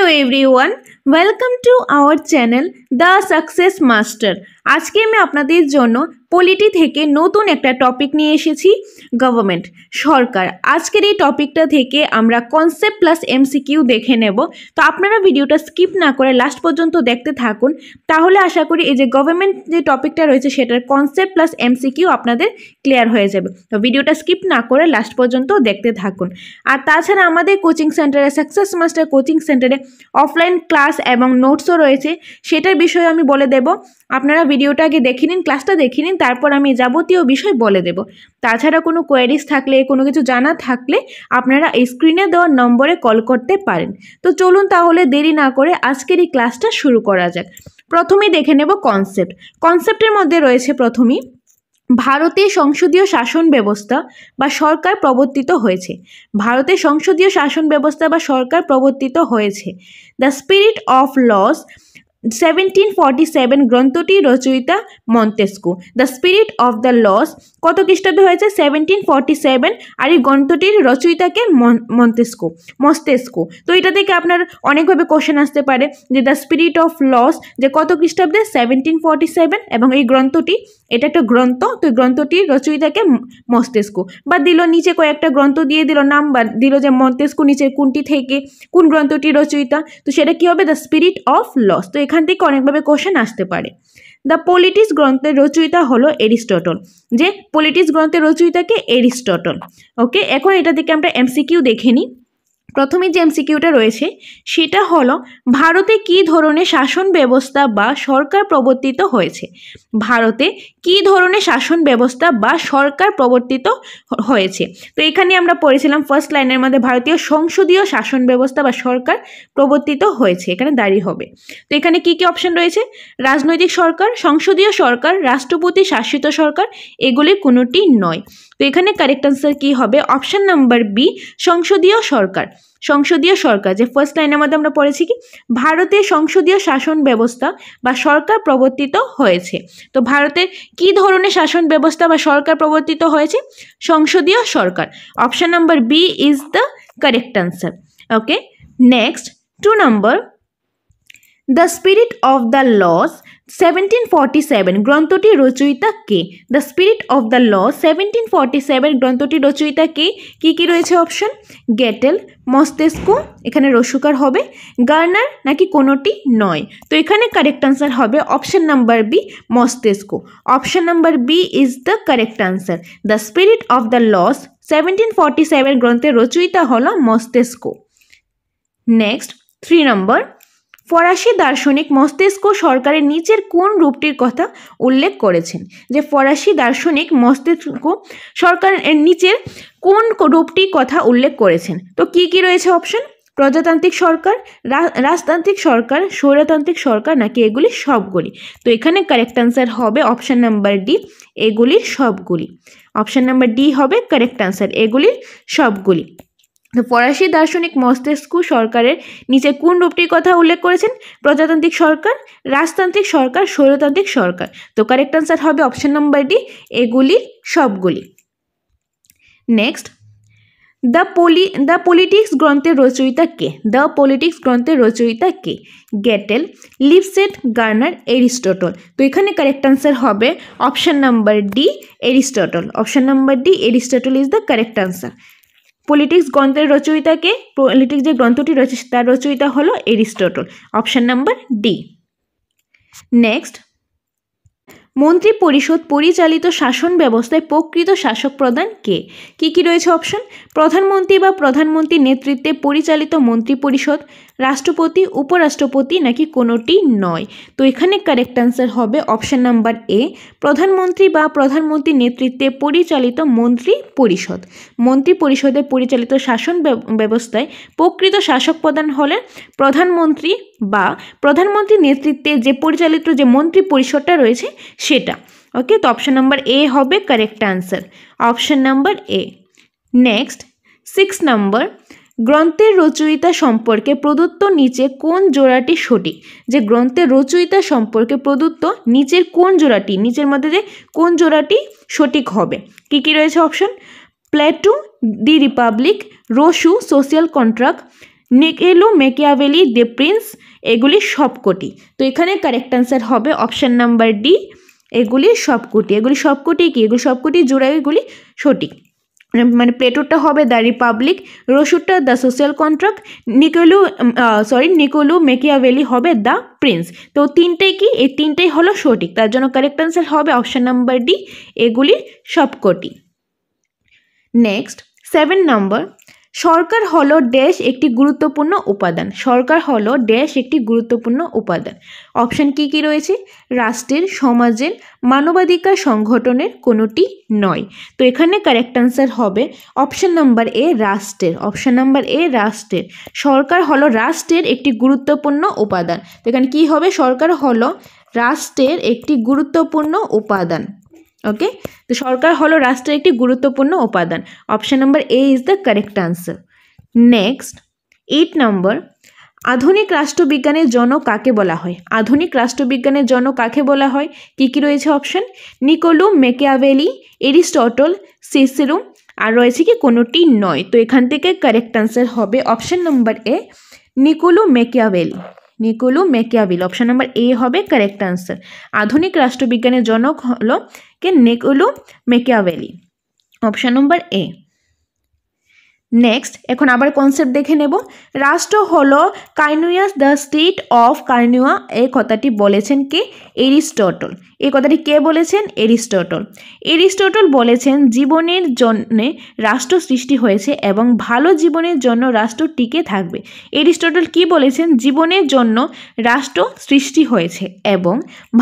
Hello everyone, welcome to our channel The Success Master। আজকে আমি আপনাদের জন্য পলিটি থেকে নতুন একটা টপিক নিয়ে এসেছি, গভর্নমেন্ট সরকার। আজকের এই টপিকটা থেকে আমরা কনসেপ্ট প্লাস এমসিকিউ দেখে নেব। তো আপনারা ভিডিওটা স্কিপ না করে লাস্ট পর্যন্ত দেখতে থাকুন, তাহলে আশা করি এই যে গভর্নমেন্ট যে টপিকটা রয়েছে সেটার কনসেপ্ট প্লাস এমসিকিউ আপনাদের ক্লিয়ার হয়ে যাবে। তো ভিডিওটা স্কিপ না করে লাস্ট পর্যন্ত দেখতে থাকুন। আর তাছাড়া আমাদের কোচিং সেন্টারে সাকসেস মাস্টার কোচিং সেন্টারে অফলাইন ক্লাস এবং নোটসও রয়েছে, সেটার বিষয়ে আমি বলে দেব। আপনারা ভিডিওটা আগে দেখে নিন, ক্লাসটা দেখে নিন, তারপর আমি যাবতীয় বিষয় বলে দেব। তাছাড়া কোনো কোয়েরিজ থাকলে, কোনো কিছু জানা থাকলে আপনারা এই স্ক্রিনে দেওয়া নম্বরে কল করতে পারেন। তো চলুন তাহলে দেরি না করে আজকের এই ক্লাসটা শুরু করা যাক। প্রথমেই দেখে নেব কনসেপ্ট। কনসেপ্টের মধ্যে রয়েছে প্রথমেই ভারতের সংসদীয় শাসন ব্যবস্থা বা সরকার প্রবর্তিত হয়েছে। ভারতের সংসদীয় শাসন ব্যবস্থা বা সরকার প্রবর্তিত হয়েছে। দ্য স্পিরিট অফ লস 1747 গ্রন্থটি রচয়িতা Montesquieu. The spirit of the laws কত খ্রিস্টাব্দে হয়েছে? 1747। আর এই গ্রন্থটির রচয়িতাকে মস্তেস্কু। তো এটা থেকে আপনার অনেকভাবে কোশ্চেন আসতে পারে যে দ্য স্পিরিট অফ লস যে কত খ্রিস্টাব্দে? 1747। এবং এই গ্রন্থটি, এটা একটা গ্রন্থ, তো এই গ্রন্থটির রচয়িতাকে মস্তেস্কু। বা দিল নিচে কয়েকটা গ্রন্থ দিয়ে দিল নাম, বা দিল যে মন্তেস্কু নিচে কোনটি থেকে কোন গ্রন্থটির রচয়িতা, তো সেটা কি হবে? The spirit of laws. তো এখান থেকে অনেকভাবে কোশ্চেন আসতে পারে। দ্য পলিটিক্স গ্রন্থের রচয়িতা হলো এরিস্টটল। যে পলিটিক্স গ্রন্থের রচয়িতাকে এরিস্টটল। ওকে, এখন এটা থেকে আমরা এমসিকিউ দেখে নিই। প্রথমে যে এমসিকিউটা রয়েছে সেটা হলো ভারতে কী ধরনের শাসন ব্যবস্থা বা সরকার প্রবর্তিত হয়েছে। ভারতে কী ধরনের শাসন ব্যবস্থা বা সরকার প্রবর্তিত হয়েছে। তো এখানে আমরা পড়েছিলাম ফার্স্ট লাইনের মধ্যে ভারতীয় সংসদীয় শাসন ব্যবস্থা বা সরকার প্রবর্তিত হয়েছে, এখানে দাঁড়িয়ে হবে। তো এখানে কি কি অপশন রয়েছে? রাজনৈতিক সরকার, সংসদীয় সরকার, রাষ্ট্রপতি শাসিত সরকার, এগুলি কোনোটি নয়। তো এখানে কারেক্ট আনসার কি হবে? অপশন নাম্বার বি, সংসদীয় সরকার। সংসদীয় সরকার, যে ফার্স্ট লাইনের মধ্যে আমরা পড়েছি কি ভারতের সংসদীয় শাসন ব্যবস্থা বা সরকার প্রবর্তিত হয়েছে। তো ভারতের কি ধরনের শাসন ব্যবস্থা বা সরকার প্রবর্তিত হয়েছে? সংসদীয় সরকার। Option number B is the correct answer. Okay, next 2 নম্বর, the spirit of the laws 1747 গ্রন্থটি রচয়িতা কে? The spirit of the laws 1747 গ্রন্থটি রচয়িতা কে? কি কি রয়েছে অপশন? গেটেল, মস্তেস্কু, এখানে রসুকার হবে, গার্নার, নাকি কোনোটি নয়। তো এখানে কারেক্ট আনসার হবে option number B, Montesquieu. Option number B is the correct answer. The spirit of the laws 1747 গ্রন্থের রচয়িতা হলো মস্তেস্কু। নেক্সট 3 নম্বর, ফরাসি দার্শনিক মস্তেস্কু সরকারের নিচের কোন রূপটির কথা উল্লেখ করেছেন? যে ফরাসি দার্শনিক মস্তেস্কু সরকারের নিচের কোন রূপটির কথা উল্লেখ করেছেন? তো কি কি রয়েছে অপশন? প্রজাতান্ত্রিক সরকার, রাজতান্ত্রিক সরকার, স্বৈরতান্ত্রিক সরকার, নাকি এগুলি সবগুলি। তো এখানে কারেক্ট আনসার হবে অপশন নাম্বার ডি, এগুলির সবগুলি। অপশন নাম্বার ডি হবে কারেক্ট আনসার, এগুলির সবগুলি। তো ফরাসি দার্শনিক মস্তেস্কু সরকারের নিচে কোন রূপটির কথা উল্লেখ করেছেন? প্রজাতান্ত্রিক সরকার, রাজতান্ত্রিক সরকার, স্বৈরতান্ত্রিক সরকার। তো কারেক্ট আনসার হবে অপশন নাম্বার ডি, এগুলি সবগুলি। নেক্সট, দ্য পলিটিক্স গ্রন্থের রচয়িতা কে? দ্য পলিটিক্স গ্রন্থের রচয়িতা কে? গেটেল, লিপসেট, গার্নার, এরিস্টটল। তো এখানে কারেক্ট আনসার হবে option number D, Aristotle. Option number D, Aristotle is the correct answer. Politics গ্রন্থের রচয়িতাকে, পলিটিক্স যে গ্রন্থটি রয়েছে তার রচয়িতা হলো Aristotle. Option number D. Next, মন্ত্রী পরিষদ পরিচালিত শাসন ব্যবস্থায় প্রকৃত শাসক প্রধান কে? কি কি রয়েছে অপশন? প্রধানমন্ত্রী বা প্রধানমন্ত্রীর নেতৃত্বে পরিচালিত মন্ত্রী পরিষদ, রাষ্ট্রপতি, উপরাষ্ট্রপতি, নাকি কোনোটি নয়। তো এখানে কারেক্ট আনসার হবে অপশন নাম্বার এ, প্রধানমন্ত্রী বা প্রধানমন্ত্রীর নেতৃত্বে পরিচালিত মন্ত্রী পরিষদ। মন্ত্রী পরিষদে পরিচালিত শাসন ব্যবস্থায় প্রকৃত শাসক প্রধান হলেন প্রধানমন্ত্রী বা প্রধানমন্ত্রীর নেতৃত্বে যে পরিচালিত যে মন্ত্রী পরিষদটা রয়েছে সেটা। ওকে, তো অপশন নাম্বার এ হবে correct answer. Option number A. Next 6 নম্বর, গ্রন্থের রচয়িতা সম্পর্কে প্রদত্ত নিচে কোন জোড়াটি সঠিক? যে গ্রন্থের রচয়িতা সম্পর্কে প্রদত্ত নিচের কোন জোড়াটি, নিচের মধ্যে যে কোন জোড়াটি সঠিক হবে? কি কি রয়েছে option? Plato, the Republic, Rousseau, Social Contract, Niccolo Machiavelli, the Prince, এগুলি সবকটি। তো এখানে কারেক্ট অ্যান্সার হবে অপশান নাম্বার ডি, এগুলি সবকটি। এগুলি সবকটি কি? এগুলি সবকটি জোড়া, এগুলি সঠিক। মানে প্লেটোরটা হবে দ্য রিপাবলিক, রসুরটা the Social Contract, Niccolo Machiavelli হবে দ্য প্রিন্স। তো তিনটেই কি? এই তিনটেই হলো সঠিক, তার জন্য কারেক্ট অ্যান্সার হবে অপশান নাম্বার ডি, এগুলি সবকটি। নেক্সট 7 নম্বর, সরকার হলো ড্যাশ একটি গুরুত্বপূর্ণ উপাদান। সরকার হলো ড্যাশ একটি গুরুত্বপূর্ণ উপাদান। অপশান কি কি রয়েছে? রাষ্ট্রের, সমাজের, মানবাধিকার সংগঠনের কোনোটি নয়। তো এখানে কারেক্ট অ্যান্সার হবে অপশান নাম্বার এ, রাষ্ট্রের। অপশান নাম্বার এ, রাষ্ট্রের। সরকার হলো রাষ্ট্রের একটি গুরুত্বপূর্ণ উপাদান। তো এখানে কি হবে? সরকার হলো রাষ্ট্রের একটি গুরুত্বপূর্ণ উপাদান। ওকে, তো সরকার হলো রাষ্ট্রের একটি গুরুত্বপূর্ণ উপাদান। Option number A is the correct answer. Next 8 নম্বর, আধুনিক রাষ্ট্রবিজ্ঞানের জনক কাকে বলা হয়? আধুনিক রাষ্ট্রবিজ্ঞানের জনক কাকে বলা হয়? কি কি রয়েছে option? Niccolo Machiavelli, Aristotle, Cicero, আর রয়েছে কি কোনোটি নয়। তো এখান থেকে কারেক্ট আনসার হবে option number A, Niccolo Machiavelli. Niccolo Machiavelli, option number A হবে কারেক্ট আনসার। আধুনিক রাষ্ট্রবিজ্ঞানের জনক হলো কে? Niccolo Machiavelli, option number A. Next এখন আবার কনসেপ্ট দেখে নেব। রাষ্ট্র হলো কাইনুয়াস, দ্য স্টেট অফ কাইনুয়া, এই কথাটি বলেছেন কে? এরিস্টটল। এই কথাটি কে বলেছেন? এরিস্টটল। এরিস্টটল বলেছেন জীবনের জন্য রাষ্ট্র সৃষ্টি হয়েছে এবং ভালো জীবনের জন্য রাষ্ট্র টিকে থাকবে। এরিস্টটল কি বলেছেন? জীবনের জন্য রাষ্ট্র সৃষ্টি হয়েছে এবং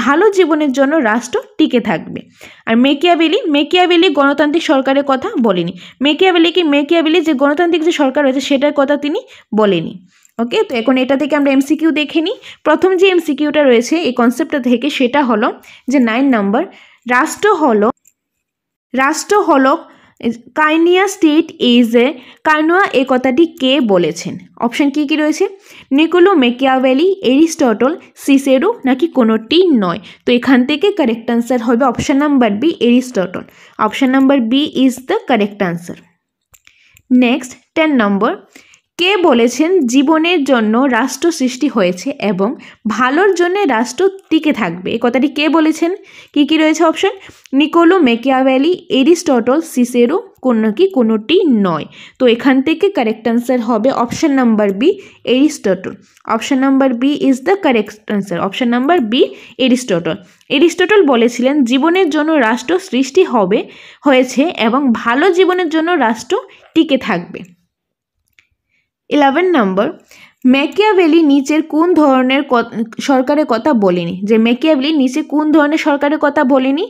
ভালো জীবনের জন্য রাষ্ট্র টিকে থাকবে। আর ম্যাকিয়াভেলি গণতান্ত্রিক সরকারের কথা বলেনি। ম্যাকিয়াভেলি যে গণতান্ত্রিক যে সরকার রয়েছে সেটার কথা তিনি বলেনি। ওকে, তো এখন এটা থেকে আমরা এমসিকিউ দেখে নিই। প্রথম যে এমসিকিউটা রয়েছে এই কনসেপ্টটা থেকে, সেটা হলো যে 9 নম্বর, রাষ্ট্র হলো কাইনিয়া স্টেট ইজ এ কাইনুয়া, এই কথাটি কে বলেছেন? অপশন কি কি রয়েছে? নিকোলো ম্যাকিয়াভেলি, এরিস্টটল, সিসেরো, নাকি কোনোটি নয়। তো এখান থেকে কারেক্ট আনসার হবে option number B, Aristotle. Option number B is the correct answer. Next 10 number, কে বলেছেন জীবনের জন্য রাষ্ট্র সৃষ্টি হয়েছে এবং ভালোর জন্য রাষ্ট্র টিকে থাকবে? এই কথাটি কে বলেছেন? কি কি রয়েছে option? Niccolo Machiavelli, Aristotle, Cicero, কোনোটি নয়। তো এখান থেকে কারেক্ট আনসার হবে option number B, Aristotle. Option number B is the correct answer. Option number B, Aristotle. Aristotle বলেছিলেন জীবনের জন্য রাষ্ট্র সৃষ্টি হয়েছে এবং ভালো জীবনের জন্য রাষ্ট্র টিকে থাকবে। 11 নম্বর, ম্যাকিয়াভেলি নিচের কোন ধরনের সরকারের কথা বলেনি? যে ম্যাকিয়াভেলি নিচে কোন ধরনের সরকারের কথা বলেনি?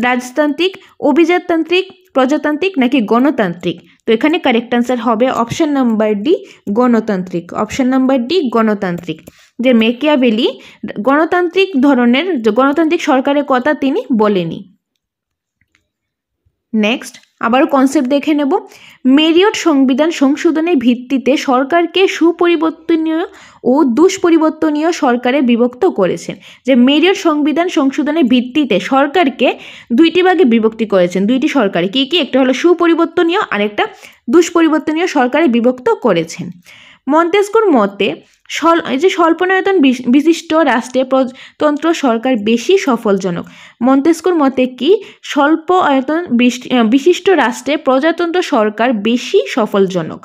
রাজতান্ত্রিক, অভিজাততান্ত্রিক, প্রজাতান্ত্রিক, নাকি গণতান্ত্রিক? তো এখানে কারেক্ট আনসার হবে অপশন নাম্বার ডি, গণতান্ত্রিক। অপশন নাম্বার ডি, গণতান্ত্রিক। যে ম্যাকিয়াভেলি গণতান্ত্রিক ধরনের গণতান্ত্রিক সরকারের কথা তিনি বলেনি। নেক্সট আবারও কনসেপ্ট দেখে নেব। মেরিয়ট সংবিধান সংশোধনের ভিত্তিতে সরকারকে সুপরিবর্তনীয় ও দুষ্পরিবর্তনীয় সরকারে বিভক্ত করেছেন। যে মেরিয়ট সংবিধান সংশোধনের ভিত্তিতে সরকারকে দুইটি ভাগে বিভক্তি করেছেন। দুইটি সরকারে কি কি? একটা হলো সুপরিবর্তনীয়, আরেকটা দুষ্পরিবর্তনীয় সরকারে বিভক্ত করেছেন। মন্তেস্কুর মতে স্বল্পনায়তন বিশিষ্ট রাষ্ট্রে প্রজাতন্ত্র সরকার বেশি সফলজনক। মন্তেস্কুর মতে কি? স্বল্প আয়তন বিশিষ্ট রাষ্ট্রে প্রজাতন্ত্র সরকার বেশি সফলজনক।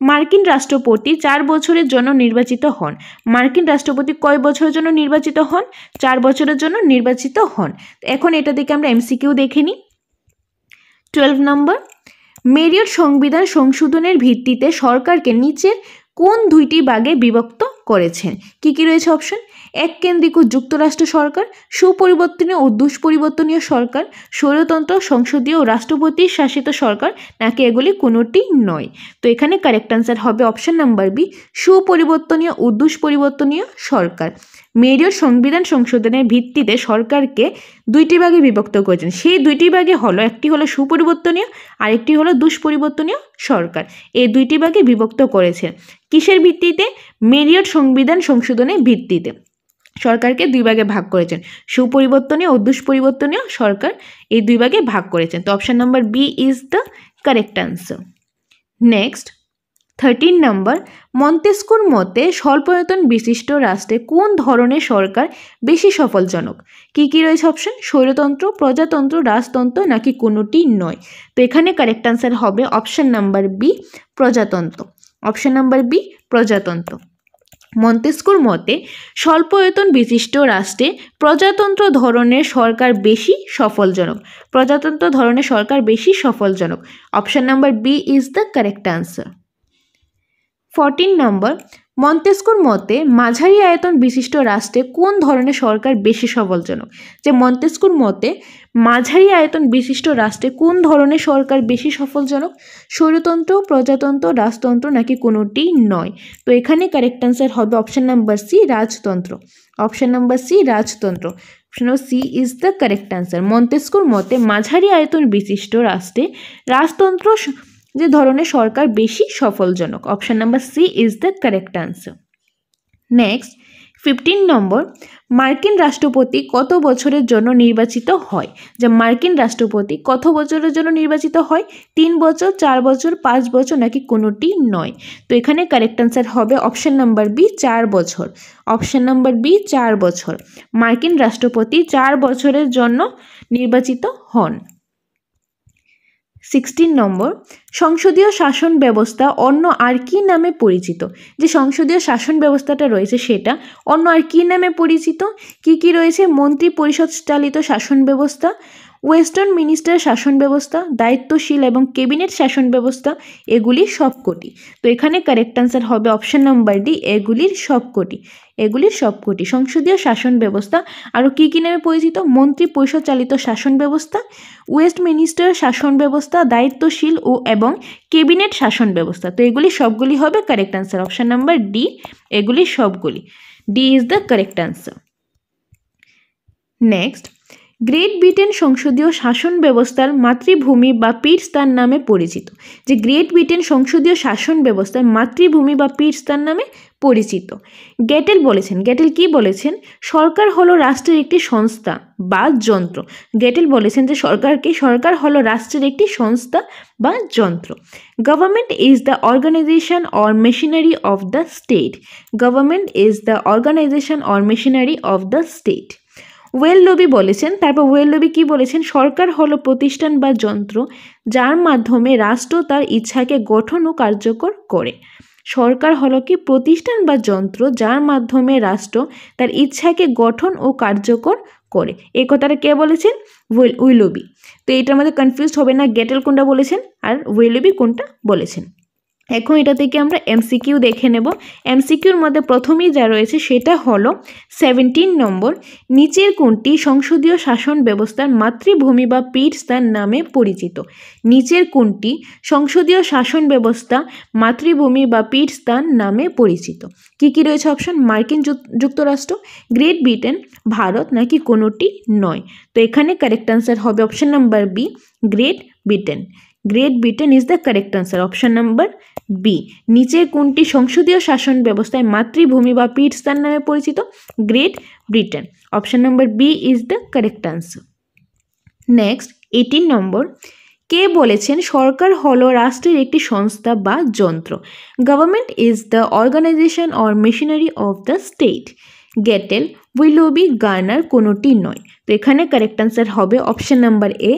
মার্কিন রাষ্ট্রপতি 4 বছরের জন্য নির্বাচিত হন। মার্কিন রাষ্ট্রপতি কয় বছরের জন্য নির্বাচিত হন? 4 বছরের জন্য নির্বাচিত হন। এখন এটা থেকে আমরা এমসিকিউ দেখে নিই। 12 নম্বর, মেরিয়ট সংবিধান সংশোধনের ভিত্তিতে সরকারকে নিচের কোন দুইটি ভাগে বিভক্ত করেছেন? কি কি রয়েছে অপশন? এককেন্দ্রিক ও যুক্তরাষ্ট্র সরকার, সুপরিবর্তনীয় ও দুষ্পরিবর্তনীয় সরকার, স্বৈরতন্ত্র, সংসদীয় ও রাষ্ট্রপতি শাসিত সরকার, নাকি এগুলি কোনোটি নয়। তো এখানে কারেক্ট আনসার হবে অপশন নাম্বার বি, সুপরিবর্তনীয় ও দুষ্পরিবর্তনীয় সরকার। মেরিয়ট সংবিধান সংশোধনের ভিত্তিতে সরকারকে দুইটি ভাগে বিভক্ত করেছেন। সেই দুইটি ভাগে হলো, একটি হলো সুপরিবর্তনীয়, আরেকটি হলো দুষ্পরিবর্তনীয় সরকার। এই দুইটি ভাগে বিভক্ত করেছেন। কিসের ভিত্তিতে? মেরিয়ট সংবিধান সংশোধনের ভিত্তিতে সরকারকে দুই ভাগে ভাগ করেছেন। সুপরিবর্তনীয় ও দুষ্পরিবর্তনীয় সরকার, এই দুই ভাগে ভাগ করেছেন। তো option number B is the correct answer. Next 13 number, মন্তেস্কুর মতে স্বল্পায়তন বিশিষ্ট রাষ্ট্রে কোন ধরনের সরকার বেশি সফলজনক? কি রয়েছে অপশন? স্বৈরতন্ত্র, প্রজাতন্ত্র, রাজতন্ত্র নাকি কোনোটি নয়? তো এখানে কারেক্ট আনসার হবে অপশন নাম্বার বি, প্রজাতন্ত্র। অপশন নাম্বার বি, প্রজাতন্ত্র। মন্তেস্কুর মতে স্বল্পায়তন বিশিষ্ট রাষ্ট্রে প্রজাতন্ত্র ধরনের সরকার বেশি সফলজনক। প্রজাতন্ত্র ধরনের সরকার বেশি সফলজনক। Option number B is the correct answer. 14 নম্বর, মন্তেস্কুর মতে মাঝারি আয়তন বিশিষ্ট রাষ্ট্রে কোন ধরনের সরকার বেশি সফলজনক? যে মন্তেস্কুর মতে মাঝারি আয়তন বিশিষ্ট রাষ্ট্রে কোন ধরনের সরকার বেশি সফলজনক? স্বৈরতন্ত্র, প্রজাতন্ত্র, রাজতন্ত্র নাকি কোনোটি নয়? তো এখানে কারেক্ট আনসার হবে অপশন নাম্বার সি, রাজতন্ত্র। অপশন নাম্বার সি, রাজতন্ত্র। Option C is the correct answer. মন্তেস্কুর মতে মাঝারি আয়তন বিশিষ্ট রাষ্ট্রে রাজতন্ত্র যে ধরনের সরকার বেশি সফলজনক। Option number C is the correct answer. Next 15 নম্বর, মার্কিন রাষ্ট্রপতি কত বছরের জন্য নির্বাচিত হয়? যে মার্কিন রাষ্ট্রপতি কত বছরের জন্য নির্বাচিত হয়? 3 বছর, 4 বছর, 5 বছর নাকি কোনোটি নয়? তো এখানে কারেক্ট আনসার হবে অপশন নাম্বার বি, 4 বছর। অপশন নাম্বার বি, 4 বছর। মার্কিন রাষ্ট্রপতি 4 বছরের জন্য নির্বাচিত হন। 16 নম্বর, সংসদীয় শাসন ব্যবস্থা অন্য আর কি নামে পরিচিত? যে সংসদীয় শাসন ব্যবস্থাটা রয়েছে সেটা অন্য আর কি নামে পরিচিত? কি রয়েছে? মন্ত্রী পরিষদ চালিত শাসন ব্যবস্থা, ওয়েস্টার্ন মিনিস্টার শাসন ব্যবস্থা, দায়িত্বশীল এবং ক্যাবিনেট শাসন ব্যবস্থা, এগুলির সবকটি। তো এখানে কারেক্ট আনসার হবে অপশন নাম্বার ডি, এগুলির সবকটি। এগুলির সবকটি। সংসদীয় শাসন ব্যবস্থা আরও কি নামে পরিচিত? মন্ত্রী পরিষদ চালিত শাসন ব্যবস্থা, ওয়েস্ট মিনিস্টার শাসন ব্যবস্থা, দায়িত্বশীল এবং ক্যাবিনেট শাসন ব্যবস্থা। তো এগুলি সবগুলি হবে correct answer. Option number D, এগুলি সবগুলি। D is the correct answer. Next, great Britain সংসদীয় শাসন ব্যবস্থার মাতৃভূমি বা পীঠস্থান নামে পরিচিত। যে গ্রেট ব্রিটেন সংসদীয় শাসন ব্যবস্থার মাতৃভূমি বা পীঠস্থান নামে পরিচিত। গ্যাটেল বলেছেন, গ্যাটেল কি বলেছেন? সরকার হলো রাষ্ট্রের একটি সংস্থা বা যন্ত্র। গ্যাটেল বলেছেন যে সরকার হলো রাষ্ট্রের একটি সংস্থা বা যন্ত্র। Government is the organisation or machinery of the state. Government is the organisation or machinery of the state. Willoughby বলেছেন, তারপর ওয়েললবি কি বলেছেন? সরকার হলো প্রতিষ্ঠান বা যন্ত্র যার মাধ্যমে রাষ্ট্র তার ইচ্ছাকে গঠন ও কার্যকর করে। সরকার হলো কি? প্রতিষ্ঠান বা যন্ত্র যার মাধ্যমে রাষ্ট্র তার ইচ্ছাকে গঠন ও কার্যকর করে। এই কথাটা কে বলেছেন? ওয়েললবি। তো এটার মধ্যে কনফিউজ হবে না, গ্যাটেল কোনটা বলেছেন আর ওয়েললবি কোনটা বলেছেন। এখন এটা থেকে আমরা এমসিকিউ দেখে নেব। এমসিকিউর মধ্যে প্রথমেই যা রয়েছে সেটা হলো 17 নম্বর, নিচের কোনটি সংসদীয় শাসন ব্যবস্থার মাতৃভূমি বা পীঠস্থান নামে পরিচিত? নিচের কোনটি সংসদীয় শাসন ব্যবস্থা মাতৃভূমি বা পীঠস্থান নামে পরিচিত? কি রয়েছে অপশন? মার্কিন যুক্তরাষ্ট্র, গ্রেট ব্রিটেন, ভারত নাকি কোনোটি নয়? তো এখানে কারেক্ট আনসার হবে option number B, Great Britain. Great Britain is the correct answer. Option number B. নিচে কোনটি সংসদীয় শাসন ব্যবস্থায় মাতৃভূমি বা পীঠস্থান নামে পরিচিত? Great Britain. Option number B is the correct answer. Next 18 number, কে বলেছেন সরকার হলো রাষ্ট্রের একটি সংস্থা বা যন্ত্র? Government is the organisation or machinery of the state. Gettell, Willoughby, Garner কোনোটি নয়। তো এখানে কারেক্ট আনসার হবে option number A,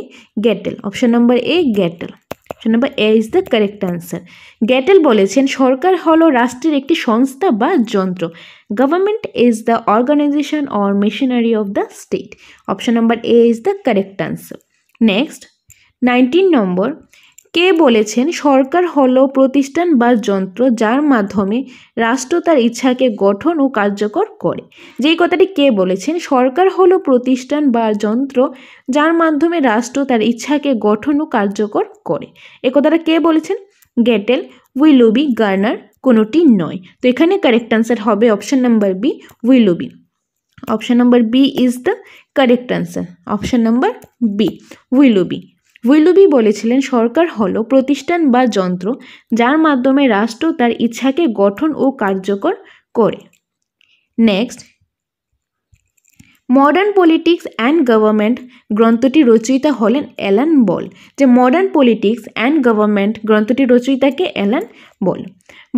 Gettell. Option number A, Gettell. Option number A is the correct answer. Gettell বলেছেন সরকার হলো রাষ্ট্রের একটি সংস্থা বা যন্ত্র। Government is the organisation or machinery of the state. Option number A is the correct answer. Next 19 number, কে বলেছেন সরকার হলো প্রতিষ্ঠান বা যন্ত্র যার মাধ্যমে রাষ্ট্র তার ইচ্ছাকে গঠন ও কার্যকর করে? যেই কথাটি কে বলেছেন? সরকার হলো প্রতিষ্ঠান বা যন্ত্র যার মাধ্যমে রাষ্ট্র তার ইচ্ছাকে গঠন ও কার্যকর করে। এ কথাটা কে বলেছেন? গ্যাটেল, উইলবি, গার্নার কোনোটি নয়। তো এখানে কারেক্ট আনসার হবে option number B, Willoughby. Option number B is the correct answer. Option number B, Willoughby. Willoughby বলেছিলেন সরকার হলো প্রতিষ্ঠান বা যন্ত্র যার মাধ্যমে রাষ্ট্র তার ইচ্ছাকে গঠন ও কার্যকর করে। Next modern politics and government গ্রন্থটি রচয়িতা হলেন অ্যালান বল। যে মডার্ন পলিটিক্স অ্যান্ড গভর্নমেন্ট গ্রন্থটির রচয়িতাকে অ্যালান বল।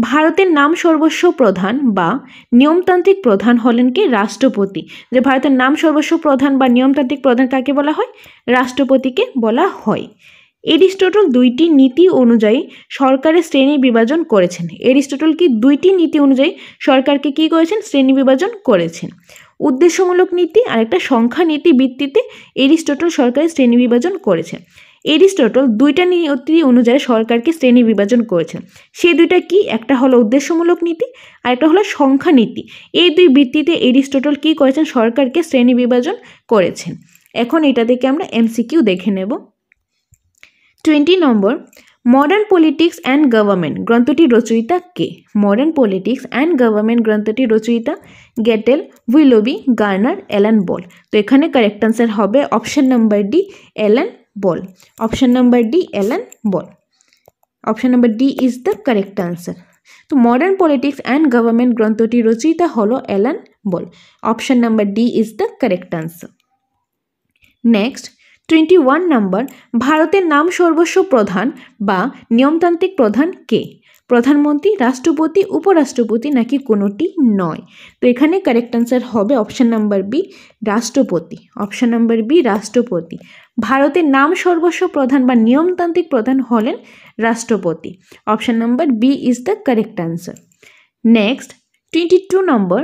ভারতের নাম সর্বস্ব প্রধান বা নিয়মতান্ত্রিক প্রধান হলেন কি? রাষ্ট্রপতি। যে ভারতের নাম সর্বস্ব প্রধান বা নিয়মতান্ত্রিক প্রধান কাকে বলা হয়? রাষ্ট্রপতিকে বলা হয়। এরিস্টটল দুইটি নীতি অনুযায়ী সরকারের শ্রেণী বিভাজন করেছেন। এরিস্টটল কি দুইটি নীতি অনুযায়ী সরকারকে কি করেছেন? শ্রেণী বিভাজন করেছেন। উদ্দেশ্যমূলক নীতি আর একটা সংখ্যা নীতি ভিত্তিতে এরিস্টটল সরকারের শ্রেণী বিভাজন করেছেন। এরিস্টটল দুইটা নীতি অনুযায়ী সরকারকে শ্রেণী বিভাজন করেছেন। সেই দুইটা কি? একটা হলো উদ্দেশ্যমূলক নীতি আর একটা হলো সংখ্যা নীতি। এই দুই ভিত্তিতে এরিস্টটল কি করেছেন? সরকারকে শ্রেণী বিভাজন করেছেন। এখন এটা থেকে আমরা এমসিকিউ দেখে নেব। 20 number, modern politics and government গ্রন্থটির রচয়িতা কে? মডার্ন পলিটিক্স অ্যান্ড গভর্নমেন্ট গ্রন্থটির রচয়িতা Gettell, Willoughby, Garner, Alan Ball. তো এখানে কারেক্ট আনসার হবে option number D, Alan Ball. Option number D, Alan Ball. Option number D is the correct answer. তো modern politics and government গ্রন্থটির রচয়িতা হলো Alan Ball. Option number D is the correct answer. Next 21 number, ভারতের নাম সর্বস্ব প্রধান বা নিয়মতান্ত্রিক প্রধান কে? প্রধানমন্ত্রী, রাষ্ট্রপতি, উপরাষ্ট্রপতি নাকি কোনোটি নয়? তো এখানে কারেক্ট আনসার হবে অপশন নাম্বার বি, রাষ্ট্রপতি। অপশন নাম্বার বি, রাষ্ট্রপতি। ভারতের নাম সর্বস্ব প্রধান বা নিয়মতান্ত্রিক প্রধান হলেন রাষ্ট্রপতি। Option number B is the correct answer. Next 22 number,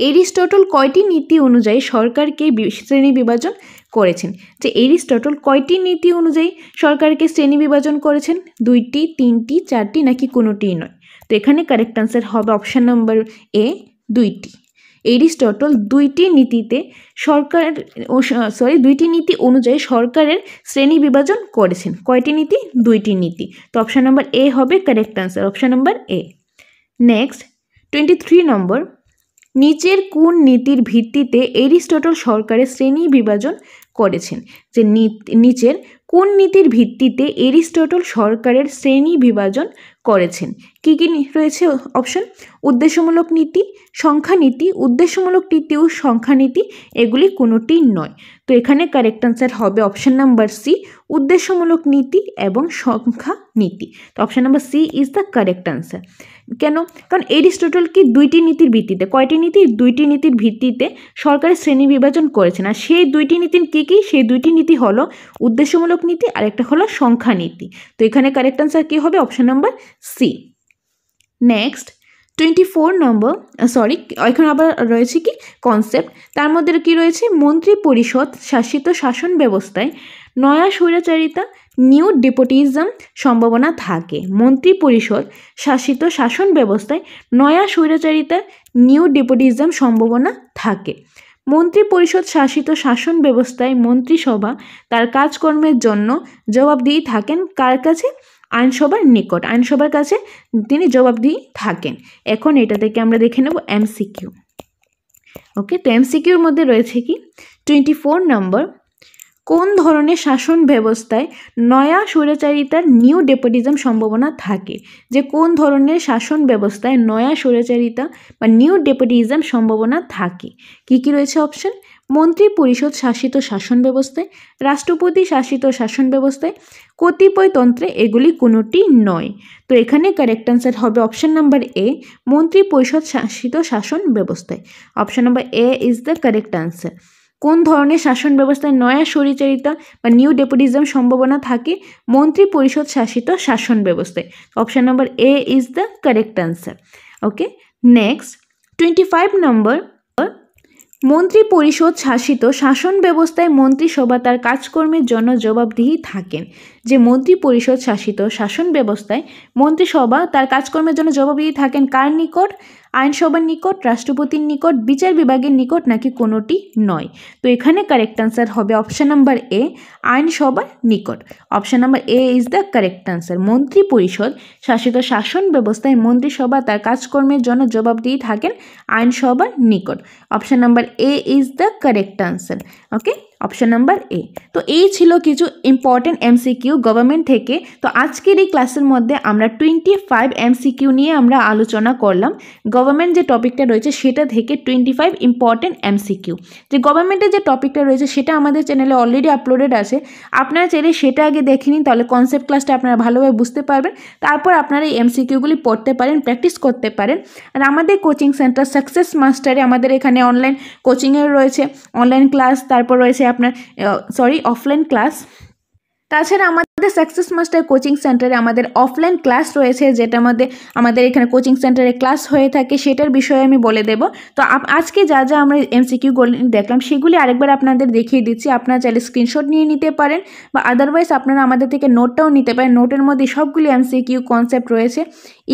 Aristotle কয়টি নীতি অনুযায়ী সরকারকে শ্রেণী বিভাজন করেছেন? যে এরিস্টটল কয়টি নীতি অনুযায়ী সরকারকে শ্রেণী বিভাজন করেছেন? দুইটি, তিনটি, চারটি নাকি কোনোটিই নয়? তো এখানে কারেক্ট আনসার হবে অপশন নাম্বার এ, দুইটি। এরিস্টটল দুইটি নীতিতে দুইটি নীতি অনুযায়ী সরকারের শ্রেণী বিভাজন করেছেন। কয়টি নীতি? দুইটি নীতি। তো অপশন নাম্বার এ হবে correct answer. Option number A. Next 23 নম্বর, নিচের কোন নীতির ভিত্তিতে এরিস্টটল সরকারের শ্রেণী বিভাজন করেছেন? যে নিচের কোন নীতির ভিত্তিতে এরিস্টটল সরকারের শ্রেণী বিভাজন করেছেন? কি কি রয়েছে অপশন? উদ্দেশ্যমূলক নীতি, সংখ্যা নীতি, উদ্দেশ্যমূলক নীতি ও সংখ্যা নীতি, এগুলি কোনোটি নয়। তো এখানে কারেক্ট আনসার হবে অপশন নাম্বার সি, উদ্দেশ্যমূলক নীতি এবং সংখ্যা নীতি। তো option number C is the correct answer. কেন? কারণ এরিস্টটল কি দুইটি নীতির ভিত্তিতে, কয়টি নীতি? দুইটি নীতির ভিত্তিতে সরকারের শ্রেণী বিভাজন করেছেন। আর সেই দুইটি নীতি কি কি? সেই দুইটি নীতি হলো উদ্দেশ্যমূলক নীতি আর একটা হলো সংখ্যা নীতি। তো এখানে কারেক্ট আনসার কি হবে? Option number C. Next 24 number, এখন আবার রয়েছে কি কনসেপ্ট, তার মধ্যে কি রয়েছে? মন্ত্রী পরিষদ শাসিত শাসন ব্যবস্থায় নয়া স্বৈরাচারিতা, নিউ ডেপুটিজম সম্ভাবনা থাকে। মন্ত্রী পরিষদ শাসিত শাসন ব্যবস্থায় নয়া স্বৈরাচারিতা, নিউ ডেপুটিজম সম্ভাবনা থাকে। মন্ত্রী পরিষদ শাসিত শাসন ব্যবস্থায় মন্ত্রিসভা তার কাজকর্মের জন্য জবাবদিহি থাকেন কার কাছে? আইনসভার নিকট। আইনসভার কাছে তিনি জবাবদিহি থাকেন। এখন এটা থেকে আমরা দেখে নেব এমসিকিউ। ওকে, তো এমসিকিউর মধ্যে রয়েছে কি 24 নম্বর, কোন ধরনের শাসন ব্যবস্থায় নয়া স্বৈরাচারিতার নিউ ডেপুটিজম সম্ভাবনা থাকে? যে কোন ধরনের শাসন ব্যবস্থায় নয়া স্বৈরাচারিতা বা নিউ ডেপুটিজম সম্ভাবনা থাকে? কি কি রয়েছে অপশন? মন্ত্রী পরিষদ শাসিত শাসন ব্যবস্থায়, রাষ্ট্রপতি শাসিত শাসন ব্যবস্থায়, কতিপয় তন্ত্রে, এগুলি কোনোটি নয়। তো এখানে কারেক্ট আনসার হবে অপশন নাম্বার এ, মন্ত্রী পরিষদ শাসিত শাসন ব্যবস্থায়। Option number A is the correct answer. কোন ধরনের শাসন ব্যবস্থায় নয়া স্বৈরাচারিতা বা নিউ ডেপুটিজম সম্ভাবনা থাকে? মন্ত্রী পরিষদ শাসিত শাসন ব্যবস্থায়। Option number A is the correct answer. Okay, next 25 নম্বর, মন্ত্রী পরিষদ শাসিত শাসন ব্যবস্থায় মন্ত্রিসভা তার কাজকর্মের জন্য জবাবদিহি থাকেন। যে মন্ত্রী পরিষদ শাসিত শাসন ব্যবস্থায় মন্ত্রিসভা তার কাজকর্মের জন্য জবাবদিহি থাকেন কার নিকট? আইনসভার নিকট, রাষ্ট্রপতির নিকট, বিচার বিভাগের নিকট নাকি কোনোটি নয়? তো এখানে কারেক্ট আনসার হবে অপশন নাম্বার এ, আইনসভার নিকট। Option number A is the correct answer. মন্ত্রী পরিষদ শাসিত শাসন ব্যবস্থায় মন্ত্রিসভা তার কাজকর্মের জন্য জবাবদিহি থাকেন আইনসভার নিকট। Option number A is the correct answer. Okay, option number এ। তো এই ছিল কিছু ইম্পর্টেন্ট এমসিকিউ গভর্নমেন্ট থেকে। তো আজকের এই ক্লাসের মধ্যে আমরা 25 এমসিকিউ নিয়ে আমরা আলোচনা করলাম। গভর্নমেন্ট যে টপিকটা রয়েছে সেটা থেকে 25 ইম্পর্টেন্ট এমসিকিউ। যে গভর্নমেন্টের যে টপিকটা রয়েছে সেটা আমাদের চ্যানেলে অলরেডি আপলোডেড আছে, আপনারা চাইলে সেটা আগে দেখে নিন, তাহলে কনসেপ্ট ক্লাসটা আপনারা ভালোভাবে বুঝতে পারবেন। তারপর আপনারা এই এমসিকিউগুলি পড়তে পারেন, প্র্যাকটিস করতে পারেন। আর আমাদের কোচিং সেন্টার সাকসেস মাস্টারে আমাদের এখানে অনলাইন কোচিংয়ের রয়েছে, অনলাইন ক্লাস, তারপর রয়েছে আপনার অফলাইন ক্লাস। তাছাড়া আমাদের সাকসেস মাস্টার কোচিং সেন্টারে আমাদের অফলাইন ক্লাস রয়েছে, যেটার মধ্যে আমাদের এখানে কোচিং সেন্টারে ক্লাস হয়ে থাকে, সেটার বিষয়ে আমি বলে দেব। তো আজকে যা যা আমরা এমসিকিউগুলি দেখলাম সেগুলি আরেকবার আপনাদের দেখিয়ে দিচ্ছি। আপনারা চাইলে স্ক্রিনশট নিয়ে নিতে পারেন, বা আদারওয়াইজ আপনারা আমাদের থেকে নোটটাও নিতে পারেন। নোটের মধ্যে সবগুলি এমসিকিউ কনসেপ্ট রয়েছে।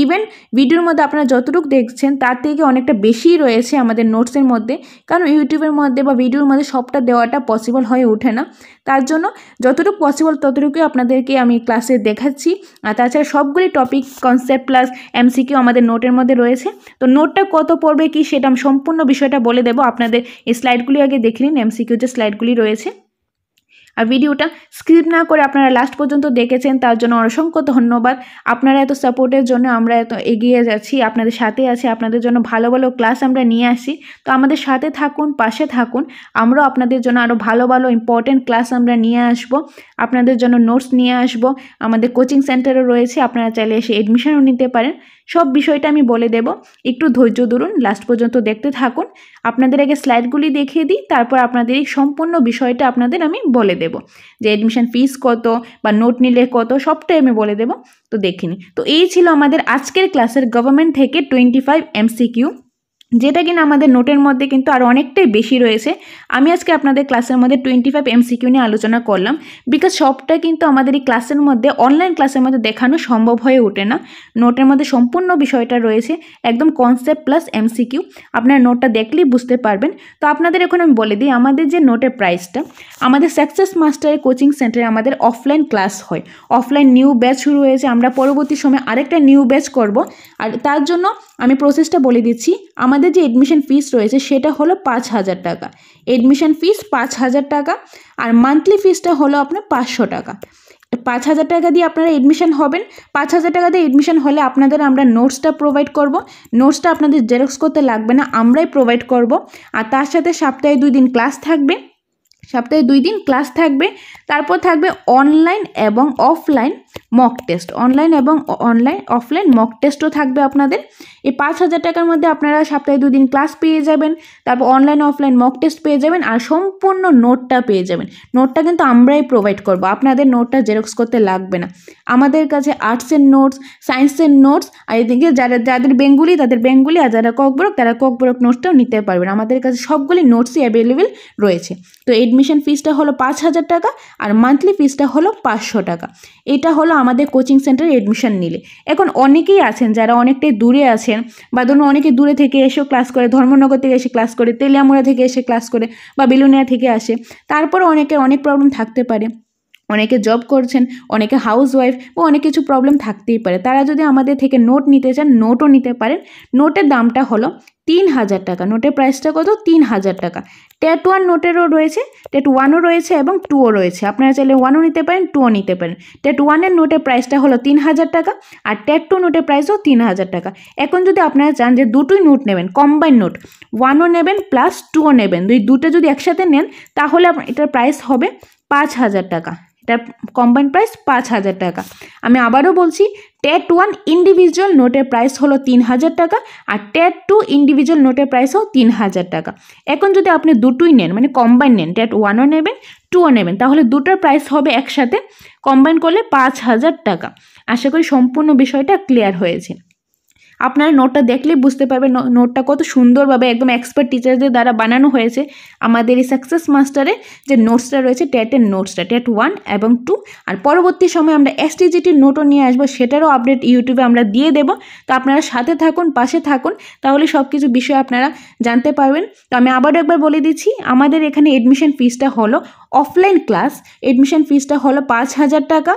ইভেন ভিডিওর মধ্যে আপনারা যতটুকু দেখছেন তার থেকে অনেকটা বেশি রয়েছে আমাদের নোটসের মধ্যে, কারণ ইউটিউবের মধ্যে বা ভিডিওর মধ্যে সবটা দেওয়াটা পসিবল হয়ে ওঠে না। তার জন্য যতটুকু পসিবল ততটুকুই আপনাদেরকে আমি ক্লাসে দেখাচ্ছি। আর তাছাড়া সবগুলি টপিক, কনসেপ্ট প্লাস এমসিকিউ আমাদের নোটের মধ্যে রয়েছে। তো নোটটা কত পড়বে কি সেটা আমি সম্পূর্ণ বিষয়টা বলে দেবো। আপনাদের এই স্লাইডগুলি আগে দেখে নিন, এমসিকিউ যে স্লাইডগুলি রয়েছে। আর ভিডিওটা স্কিপ না করে আপনারা লাস্ট পর্যন্ত দেখেছেন, তার জন্য অসংখ্য ধন্যবাদ। আপনারা এত সাপোর্টের জন্য আমরা এত এগিয়ে যাচ্ছি, আপনাদের সাথে আছি, আপনাদের জন্য ভালো ভালো ক্লাস আমরা নিয়ে আসি। তো আমাদের সাথে থাকুন, পাশে থাকুন, আমরাও আপনাদের জন্য আরও ভালো ভালো ইম্পর্টেন্ট ক্লাস আমরা নিয়ে আসব, আপনাদের জন্য নোটস নিয়ে আসব। আমাদের কোচিং সেন্টারও রয়েছে, আপনারা চাইলে এসে এডমিশনও নিতে পারেন। সব বিষয়টা আমি বলে দেব, একটু ধৈর্য ধরুন, লাস্ট পর্যন্ত দেখতে থাকুন। আপনাদের আগে স্লাইডগুলি দেখিয়ে দিই, তারপর আপনাদের এই সম্পূর্ণ বিষয়টা আপনাদের আমি বলে দেব, যে এডমিশন ফিস কত বা নোট নিলে কত, সবটাই আমি বলে দেব। তো দেখে নিই। তো এই ছিল আমাদের আজকের ক্লাসের গভর্নমেন্ট থেকে 25 এমসিকিউ, যেটা কিনা আমাদের নোটের মধ্যে কিন্তু আরও অনেকটাই বেশি রয়েছে। আমি আজকে আপনাদের ক্লাসের মধ্যে 25 এমসিকিউ নিয়ে আলোচনা করলাম, বিকজ সবটা কিন্তু আমাদের এই ক্লাসের মধ্যে, অনলাইন ক্লাসের মধ্যে দেখানো সম্ভব হয়ে ওঠে না। নোটের মধ্যে সম্পূর্ণ বিষয়টা রয়েছে, একদম কনসেপ্ট প্লাস এমসিকিউ। আপনারা নোটটা দেখলেই বুঝতে পারবেন। তো আপনাদের এখন আমি বলে দিই আমাদের যে নোটের প্রাইসটা। আমাদের সাকসেস মাস্টারের কোচিং সেন্টারে আমাদের অফলাইন ক্লাস হয়, অফলাইন নিউ ব্যাচ শুরু হয়েছে। আমরা পরবর্তী সময় আরেকটা নিউ ব্যাচ করব, আর তার জন্য আমি প্রসেসটা বলে দিচ্ছি। আমাদের যে এডমিশন ফিস রয়েছে সেটা হলো 5,000 টাকা। এডমিশন ফিস 5,000 টাকা, আর মান্থলি ফিসটা হলো আপনার 500 টাকা। 5,000 টাকা দিয়ে আপনারা এডমিশন হবেন। 5,000 টাকা দিয়ে এডমিশন হলে আপনাদের আমরা নোটসটা প্রোভাইড করব। নোটসটা আপনাদের জেরক্স করতে লাগবে না, আমরাই প্রোভাইড করব। আর তার সাথে সপ্তাহে 2 দিন ক্লাস থাকবে, সপ্তাহে 2 দিন ক্লাস থাকবে। তারপর থাকবে অনলাইন এবং অফলাইন মক টেস্ট, অনলাইন এবং অফলাইন মক টেস্টও থাকবে আপনাদের। এই 5,000 টাকার মধ্যে আপনারা সপ্তাহে 2 দিন ক্লাস পেয়ে যাবেন, তারপর অনলাইন অফলাইন মক টেস্ট পেয়ে যাবেন, আর সম্পূর্ণ নোটটা পেয়ে যাবেন। নোটটা কিন্তু আমরাই প্রোভাইড করব, আপনাদের নোটটা জেরক্স করতে লাগবে না। আমাদের কাছে আর্টসের নোটস, সায়েন্সের নোটস, আর এদিকে যাদের বেঙ্গলি তাদের বেঙ্গলি, আর যারা ককবরক তারা ককবরক নোটসটাও নিতে পারবেন। আমাদের কাছে সবগুলি নোটসই অ্যাভেলেবেল রয়েছে। তো এডমিশন ফিসটা হলো 5,000 টাকা, আর মান্থলি ফিসটা হলো 500 টাকা। এটা হলো আমাদের কোচিং সেন্টারে এডমিশন নিলে। এখন অনেকেই আছেন যারা অনেকটাই দূরে আছেন, বা ধরুন অনেকে দূরে থেকে এসেও ক্লাস করে, ধর্মনগর থেকে এসে ক্লাস করে, তেলিয়ামুড়া থেকে এসে ক্লাস করে, বা বেলুনিয়া থেকে আসে। তারপরে অনেকের অনেক প্রবলেম থাকতে পারে, অনেকে জব করছেন, অনেকে হাউস ওয়াইফ, বা অনেক কিছু প্রবলেম থাকতেই পারে। তারা যদি আমাদের থেকে নোট নিতে চান, নোটও নিতে পারেন। নোটের দামটা হলো 3,000 টাকা। নোটের প্রাইসটা কত? 3,000 টাকা। টেট 1 নোটেরও রয়েছে, টেট 1ও রয়েছে এবং 2ও রয়েছে। আপনারা চাইলে 1ও নিতে পারেন, 2ও নিতে পারেন। টেট 1-এর নোটের প্রাইসটা হলো 3,000 টাকা, আর টেট 2 নোটের প্রাইসও 3,000 টাকা। এখন যদি আপনারা চান যে দুটোই নোট নেবেন, কম্বাইন নোট, 1ও নেবেন প্লাস 2ও নেবেন, দুটো যদি একসাথে নেন তাহলে এটার প্রাইস হবে 5,000 টাকা। এটার কম্বাইন প্রাইস 5,000 টাকা। আমি আবারও বলছি, টেট 1 ইন্ডিভিজুয়াল নোটের প্রাইস হলো 3,000 টাকা, আর টেট 2 ইন্ডিভিজুয়াল নোটের প্রাইসও 3,000 টাকা। এখন যদি আপনি দুটোই নেন, মানে কম্বাইন নেন, টেট 1ও নেবেন 2ও নেবেন, তাহলে দুটোর প্রাইস হবে একসাথে কম্বাইন করলে 5,000 টাকা। আশা করি সম্পূর্ণ বিষয়টা ক্লিয়ার হয়েছে। আপনারা নোটটা দেখলেই বুঝতে পারবেন নোটটা কত সুন্দরভাবে একদম এক্সপার্ট টিচারদের দ্বারা বানানো হয়েছে। আমাদের এই সাকসেস মাস্টারে যে নোটসটা রয়েছে, টেটের নোটসটা, টেট 1 এবং 2, আর পরবর্তী সময় আমরা এসটিজিটির নোটও নিয়ে আসবো, সেটারও আপডেট ইউটিউবে আমরা দিয়ে দেব। তো আপনারা সাথে থাকুন, পাশে থাকুন, তাহলে সব কিছু বিষয় আপনারা জানতে পারবেন। তো আমি আবারও একবার বলে দিচ্ছি, আমাদের এখানে এডমিশন ফিসটা হলো অফলাইন ক্লাস, এডমিশন ফিসটা হলো 5,000 টাকা।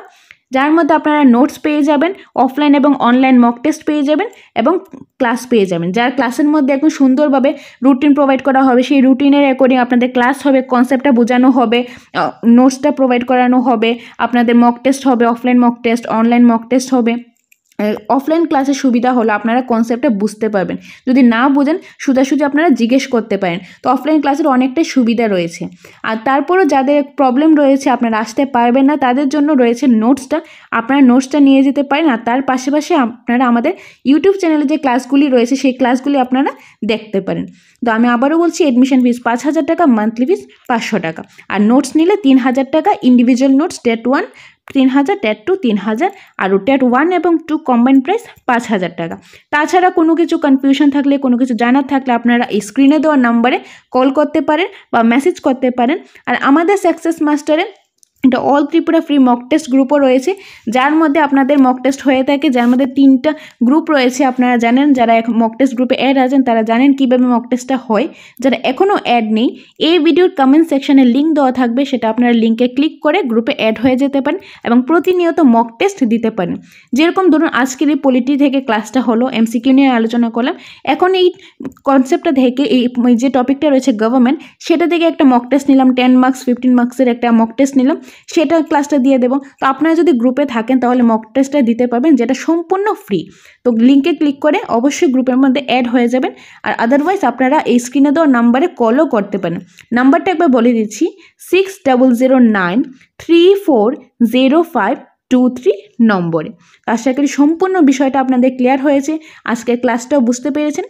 যার মধ্যে আপনারা নোটস পেয়ে যাবেন, অফলাইন এবং অনলাইন মক টেস্ট পেয়ে যাবেন এবং ক্লাস পেয়ে যাবেন। যার ক্লাসের মধ্যে একদম সুন্দরভাবে রুটিন প্রোভাইড করা হবে, সেই রুটিনের অ্যাকর্ডিং আপনাদের ক্লাস হবে, কনসেপ্টটা বোঝানো হবে, নোটসটা প্রোভাইড করানো হবে, আপনাদের মক টেস্ট হবে, offline mock test, online mock test হবে। অফলাইন ক্লাসের সুবিধা হলো আপনারা কনসেপ্টটা বুঝতে পারবেন, যদি না বোঝেন সোজাসুজি আপনারা জিজ্ঞেস করতে পারেন। তো অফলাইন ক্লাসের অনেকটাই সুবিধা রয়েছে। আর তারপরও যাদের প্রবলেম রয়েছে, আপনারা আসতে পারবেন না, তাদের জন্য রয়েছে নোটসটা, আপনারা নোটসটা নিয়ে যেতে পারেন। আর তার পাশাপাশি আপনারা আমাদের ইউটিউব চ্যানেলে যে ক্লাসগুলি রয়েছে সেই ক্লাসগুলি আপনারা দেখতে পারেন। তো আমি আবারও বলছি, অ্যাডমিশন ফিস 5,000 টাকা, মান্থলি ফিস 500 টাকা। আর নোটস নিলে 3,000 টাকা, ইন্ডিভিজুয়াল নোটস টেট 1 3,000, টেট 2 3,000, আর টেট 1 এবং 2 কম্বাইন প্রাইস 5,000 টাকা। তাছাড়া কোনো কিছু কনফিউশন থাকলে, কোনো কিছু জানার থাকলে আপনারা স্ক্রিনে দেওয়া নাম্বারে কল করতে পারেন বা মেসেজ করতে পারেন। আর আমাদের সাকসেস মাস্টারে এটা all Tripura free mock test গ্রুপও রয়েছে, যার মধ্যে আপনাদের মক টেস্ট হয়ে থাকে, যার মধ্যে 3টা গ্রুপ রয়েছে। আপনারা জানেন, যারা মক টেস্ট গ্রুপে অ্যাড আছেন তারা জানেন কীভাবে মক টেস্টটা হয়। যারা এখনও অ্যাড নেই, এই ভিডিওর কমেন্ট সেকশনে লিঙ্ক দেওয়া থাকবে, সেটা আপনারা লিঙ্কে ক্লিক করে গ্রুপে অ্যাড হয়ে যেতে পারেন এবং প্রতিনিয়ত মক টেস্ট দিতে পারেন। যেরকম ধরুন আজকের এই পলিটি থেকে ক্লাসটা হলো, এমসিকিউ নিয়ে আলোচনা করলাম। এখন এই কনসেপ্টটা থেকে, এই যে টপিকটা রয়েছে গভর্নমেন্ট, সেটা থেকে একটা মক টেস্ট নিলাম, 10 মার্কস 15 মার্কসের একটা মক টেস্ট নিলাম, সেটা ক্লাসটা দিয়ে দেবো। তো আপনারা যদি গ্রুপে থাকেন তাহলে মক টেস্টটা দিতে পারবেন, যেটা সম্পূর্ণ ফ্রি। তো লিঙ্কে ক্লিক করে অবশ্যই গ্রুপের মধ্যে অ্যাড হয়ে যাবেন। আর আদারওয়াইজ আপনারা এই স্ক্রিনে দেওয়া নাম্বারে কলও করতে পারেন। নাম্বারটা একবার বলে দিচ্ছি, 6009340523 নম্বরে। আশা করি সম্পূর্ণ বিষয়টা আপনাদের ক্লিয়ার হয়েছে, আজকের ক্লাসটাও বুঝতে পেরেছেন।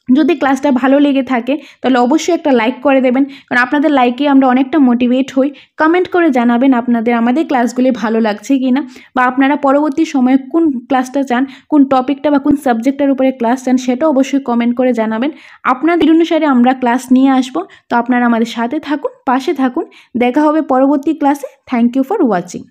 যদি ক্লাসটা ভালো লেগে থাকে তাহলে অবশ্যই একটা লাইক করে দেবেন, কারণ আপনাদের লাইকে আমরা অনেকটা মোটিভেট হই। কমেন্ট করে জানাবেন আপনাদের আমাদের ক্লাসগুলি ভালো লাগছে কি না, বা আপনারা পরবর্তী সময়ে কোন ক্লাসটা চান, কোন টপিকটা বা কোন সাবজেক্টের উপরে ক্লাস চান, সেটাও অবশ্যই কমেন্ট করে জানাবেন। আপনাদের অনুসারে আমরা ক্লাস নিয়ে আসব। তো আপনারা আমাদের সাথে থাকুন, পাশে থাকুন। দেখা হবে পরবর্তী ক্লাসে। Thank you for watching.